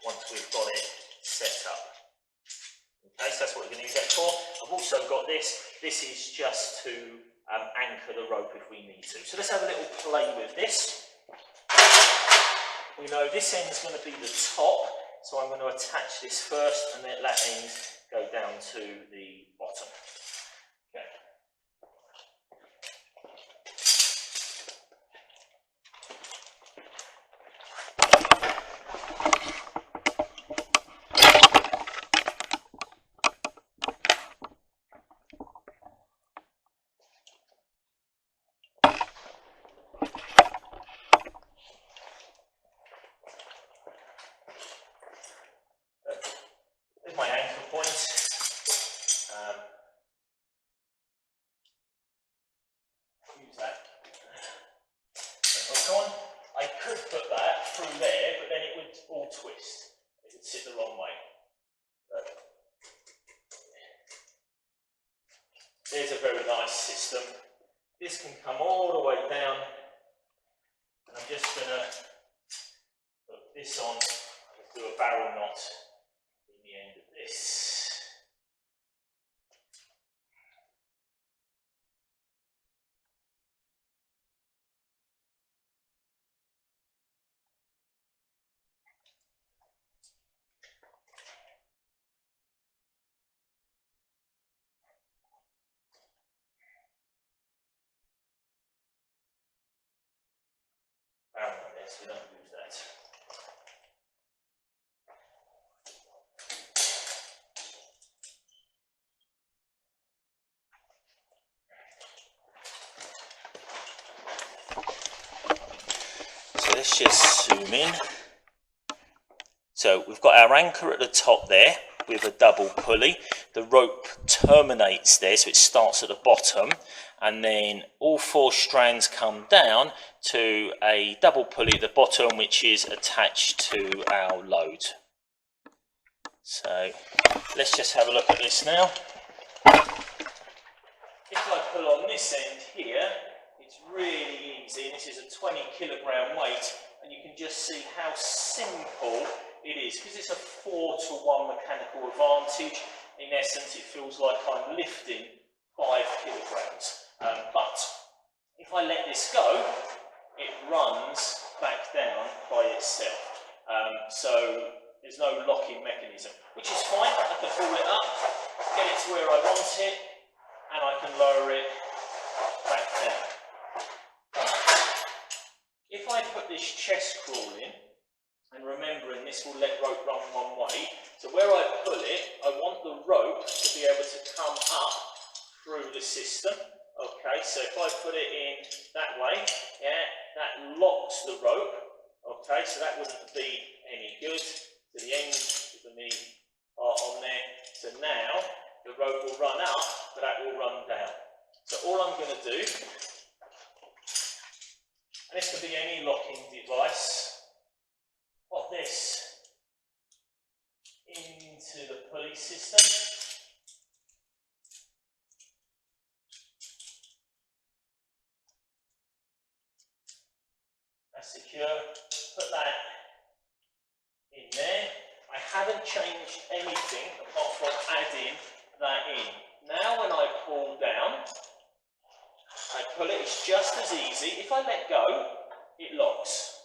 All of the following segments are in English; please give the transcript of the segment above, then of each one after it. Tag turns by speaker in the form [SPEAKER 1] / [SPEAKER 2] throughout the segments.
[SPEAKER 1] once we've got it set up. Okay, so that's what we're going to use that for. I've also got this. This is just to anchor the rope if we need to. So let's have a little play with this. We know this end's going to be the top, so I'm going to attach this first and let that end go down to the bottom. Okay. There's my anchor point. Use that. That's on. I could put that through there, but then it would all twist. It would sit the wrong way. But there's a very nice system. This can come all the way down. And I'm just going to put this on. Let's do a barrel knot in the end of this. Barrel knot there, so we don't lose that. So let's just zoom in. So we've got our anchor at the top there with a double pulley. The rope terminates there, so it starts at the bottom, and then all 4 strands come down to a double pulley at the bottom, which is attached to our load. So let's just have a look at this now. If I pull on this end here, it's really easy, and this is a 20 kilogram weight, and you can just see how simple it is, because it's a 4-to-1 mechanical advantage. In essence, it feels like I'm lifting 5 kilograms. But if I let this go, it runs back down by itself. So there's no locking mechanism, which is fine. I can pull it up, get it to where I want it, and I can lower it back down. If I put this chest crawl in, and remembering this will let rope run one way, so where I pull it, I want the rope to be able to come up through the system. Okay, so if I put it in that way, yeah, that locks the rope. Okay, so that wouldn't be any good. So the end with the knee are on there. So now the rope will run up, but that will run down. So all I'm going to do, and this can be any locking device, pop this into the pulley system. That's secure. Put that in there. I haven't changed anything apart from adding that in. Now when I pull down, I pull it, it's just as easy. If I let go, it locks.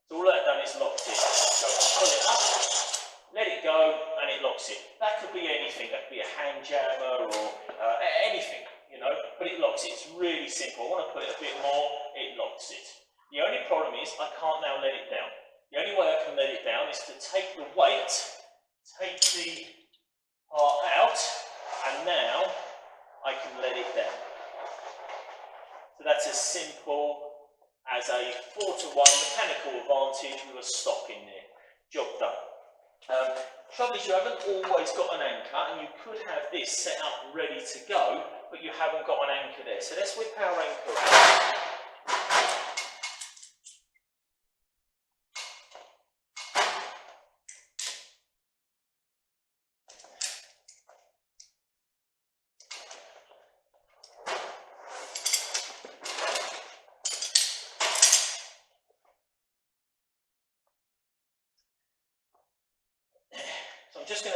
[SPEAKER 1] So all I've done is locked it. So I pull it up, let it go, and it locks it. That could be anything. That could be a hand jammer or anything, you know, but it locks it. It's really simple. I want to put it a bit more, it locks it. The only problem is I can't now let it down. The only way I can let it down is to take the weight, take the part out, and now I can let it down. So that's as simple as a 4-to-1 mechanical advantage with a stop in there. Job done. Trouble is you haven't always got an anchor, and you could have this set up ready to go, but you haven't got an anchor there. So let's whip our anchor out.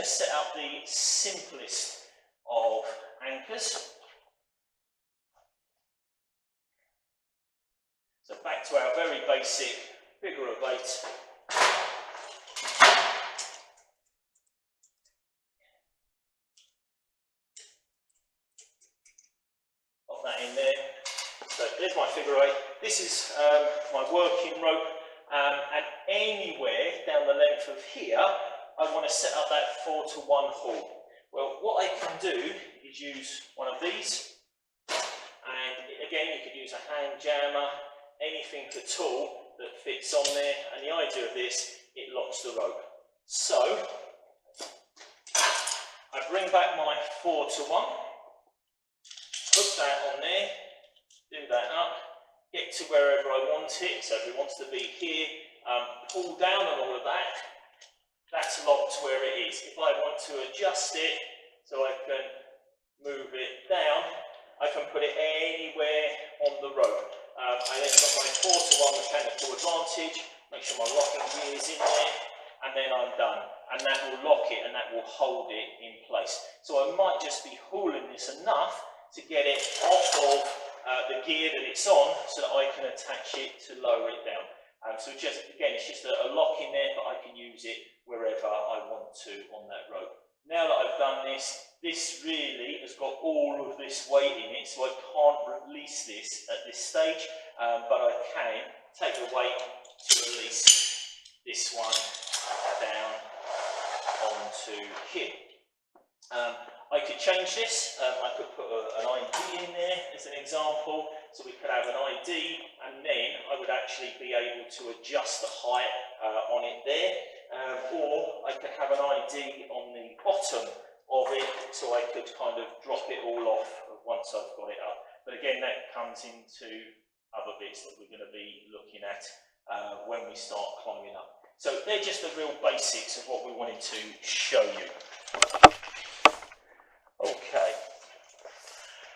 [SPEAKER 1] to set up the simplest of anchors. So back to our very basic figure of 8. Pop that in there. So there's my figure 8. This is my working rope, and anywhere down the length of here, I want to set up that 4 to 1 haul. Well, what I can do is use one of these, and again, you could use a hand jammer, anything at all that fits on there, and the idea of this, it locks the rope. So, I bring back my 4 to 1, put that on there, do that up, get to wherever I want it. So if it wants to be here, pull down on all of that, that's locked where it is. If I want to adjust it so I can move it down, I can put it anywhere on the rope. I then got my 4 to 1 mechanical advantage, make sure my locking gear is in there, and then I'm done. And that will lock it and that will hold it in place. So I might just be hauling this enough to get it off of the gear that it's on so that I can attach it to lower it down. So just, again, it's just a lock in there, but I can use it wherever I want to on that rope. Now that I've done this, this really has got all of this weight in it, so I can't release this at this stage, but I can take the weight to release this one down onto here. I could change this. I could put an ID in there as an example, so we could have an ID, and then I would actually be able to adjust the height on it there, or I could have an ID on the bottom of it, so I could kind of drop it all off once I've got it up. But again, that comes into other bits that we're going to be looking at when we start climbing up. So they're just the real basics of what we wanted to show you. Okay,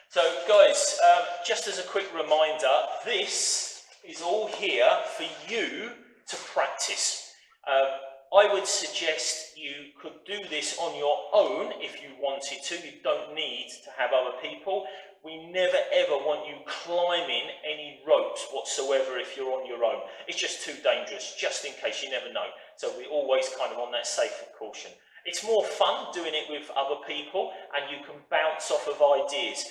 [SPEAKER 1] so guys, just as a quick reminder, this is all here for you to practice. I would suggest you could do this on your own if you wanted to. You don't need to have other people. We never ever want you climbing any ropes whatsoever if you're on your own. It's just too dangerous, just in case, you never know. So we're always kind of on that safe caution. It's more fun doing it with other people, and you can bounce off of ideas.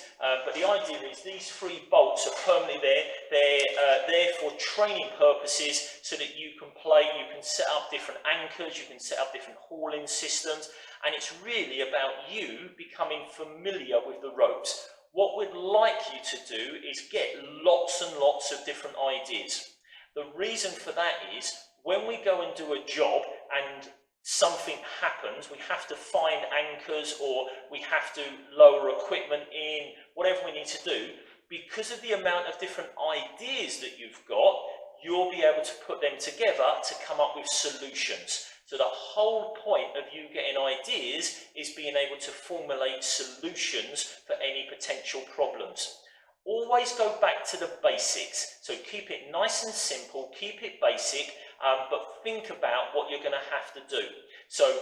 [SPEAKER 1] But the idea is these 3 bolts are permanently there. They're there for training purposes so that you can play, you can set up different anchors, you can set up different hauling systems, and it's really about you becoming familiar with the ropes. What we'd like you to do is get lots and lots of different ideas. The reason for that is when we go and do a job and something happens, we have to find anchors or we have to lower equipment in, whatever we need to do, because of the amount of different ideas that you've got, you'll be able to put them together to come up with solutions. So the whole point of you getting ideas is being able to formulate solutions for any potential problems. Always go back to the basics. So keep it nice and simple, keep it basic, but think about what you're going to have to do. So,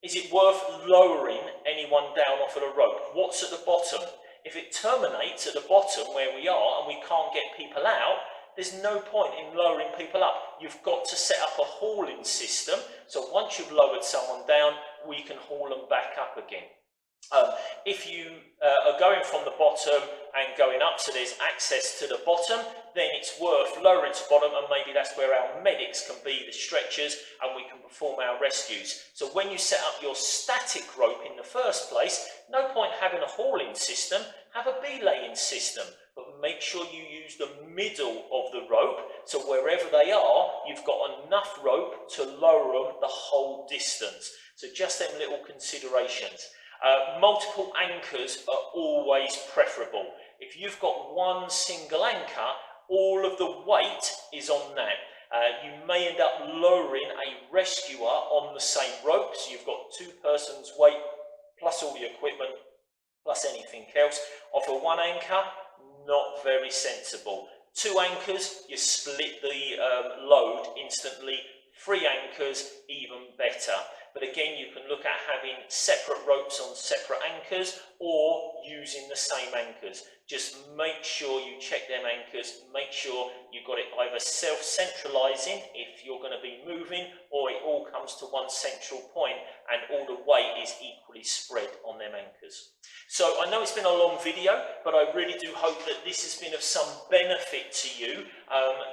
[SPEAKER 1] is it worth lowering anyone down off of a rope? What's at the bottom? If it terminates at the bottom where we are and we can't get people out, there's no point in lowering people up. You've got to set up a hauling system, so once you've lowered someone down, we can haul them back up again. If you are going from the bottom and going up, so there's access to the bottom, then it's worth lowering to the bottom, and maybe that's where our medics can be, the stretchers, and we can perform our rescues. So when you set up your static rope in the first place, no point having a hauling system, have a belaying system, but make sure you use the middle of the rope, so wherever they are, you've got enough rope to lower them the whole distance. So just them little considerations. Multiple anchors are always preferable. If you've got one single anchor, all of the weight is on that. You may end up lowering a rescuer on the same rope, so you've got 2 persons' weight plus all the equipment plus anything else. Off of 1 anchor, not very sensible. 2 anchors, you split the load instantly. 3 anchors, even better. But again, you can look at having separate ropes on separate anchors or using the same anchors. Just make sure you check them anchors, make sure you've got it either self-centralizing if you're going to be moving, or it all comes to one central point and all the weight is equally spread on them anchors. So I know it's been a long video, but I really do hope that this has been of some benefit to you.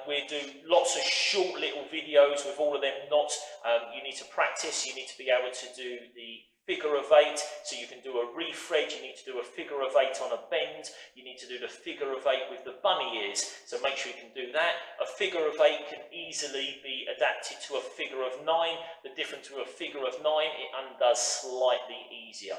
[SPEAKER 1] We do lots of short little videos with all of them knots. You need to practice, you need to be able to do the figure of 8, so you can do a refred, you need to do a figure of 8 on a bend, you need to do the figure of 8 with the bunny ears, so make sure you can do that. A figure of 8 can easily be adapted to a figure of 9. The difference with a figure of 9, it undoes slightly easier.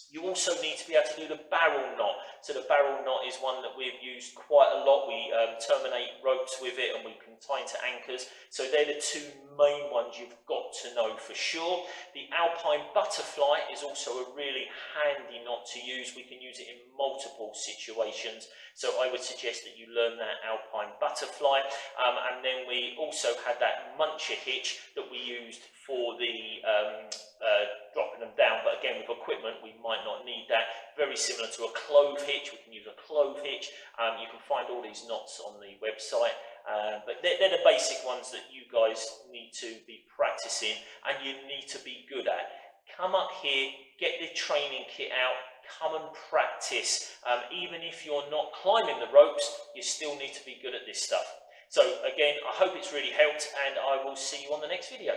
[SPEAKER 1] You also need to be able to do the barrel knot. So the barrel knot is one that we've used quite a lot. We terminate ropes with it and we can tie into anchors. So they're the two main ones you've got to know for sure. The alpine butterfly is also a really handy knot to use. We can use it in multiple situations. So I would suggest that you learn that alpine butterfly. And then we also had that muncher hitch that we used for the dropping them down, but again with equipment we might not need that. Very similar to a clove hitch, we can use a clove hitch. You can find all these knots on the website, but they're the basic ones that you guys need to be practicing and you need to be good at. Come up here, get the training kit out, come and practice. Even if you're not climbing the ropes, you still need to be good at this stuff. So again, I hope it's really helped and I will see you on the next video.